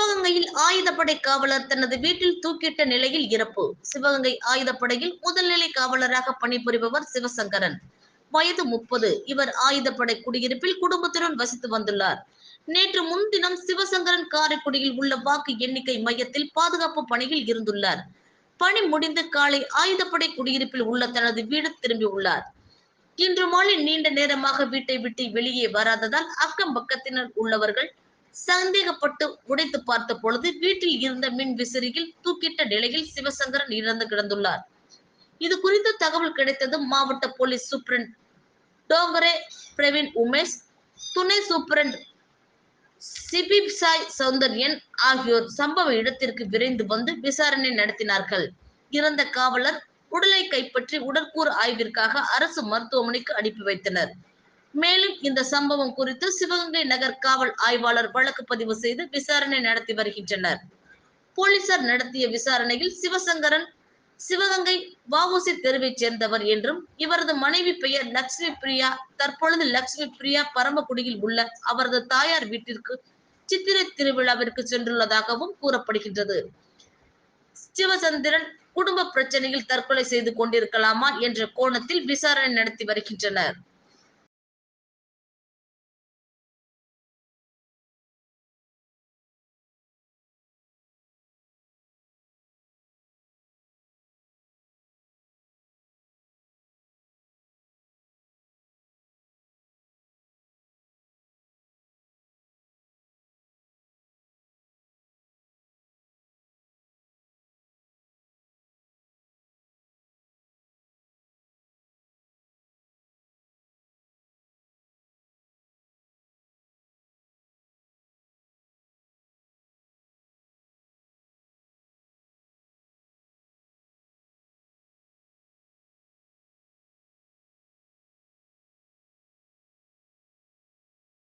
சிவகங்கையில் ஆயுதப்படை காவலர் தனது வீட்டில் தூக்கிட்ட நிலையில் இறப்பு. சிவகங்கை ஆயுதப்படையில் முதல்நிலை காவலராக பணிபுரிபவர் சிவசங்கரன். வயது 30. இவர் ஆயுதப்படை குடியிருப்பில் குடும்பத்துடன் வசித்து வந்துள்ளார். நேற்று முன்தினம் சிவசங்கரன் காரைக்குடியில் உள்ள வாக்கு எண்ணிக்கை மையத்தில் பாதுகாப்பு பணியில் இருந்துள்ளார். பணி முடிந்து காலை ஆயுதப்படை குடியிருப்பில் உள்ள தனது வீடு திரும்பியுள்ளார். இன்று மாலை நீண்ட நேரமாக வீட்டை விட்டு வெளியே வராததால் அக்கம் பக்கத்தினர் உள்ளவர்கள் சந்தேகப்பட்டு உடைத்து பார்த்த பொழுது வீட்டில் இருந்த மின் விசிறியில் தூக்கிட்ட நிலையில் சிவசங்கரன் இறந்து கிடந்துள்ளார். இது குறித்து தகவல் கிடைத்ததும் மாவட்ட போலீஸ் சூப்பரண்ட் டோங்கரே பிரவீன் உமேஷ், துணை சூப்பரண்ட் சிபிப் சாய் சௌந்தர்யன் ஆகியோர் சம்பவ இடத்திற்கு விரைந்து வந்து விசாரணை நடத்தினார்கள். இறந்த காவலர் உடலை கைப்பற்றி உடற்கூறு ஆய்விற்காக அரசு மருத்துவமனைக்கு அனுப்பி வைத்தனர். மேலும் இந்த சம்பவம் குறித்து சிவகங்கை நகர் காவல் ஆய்வாளர் வழக்கு பதிவு செய்து விசாரணை நடத்தி வருகின்றனர். போலீசார் நடத்திய விசாரணையில் சிவசங்கரன் சிவகங்கை வஉசி தெருவைச் சேர்ந்தவர் என்றும், இவரது மனைவி பெயர் லட்சுமி பிரியா. தற்பொழுது லட்சுமி பிரியா பரமக்குடியில் உள்ள அவரது தாயார் வீட்டிற்கு சித்திரை திருவிழாவிற்கு சென்றுள்ளதாகவும் கூறப்படுகின்றது. சிவசந்திரன் குடும்ப பிரச்சனையில் தற்கொலை செய்து கொண்டிருக்கலாமா என்ற கோணத்தில் விசாரணை நடத்தி வருகின்றனர்.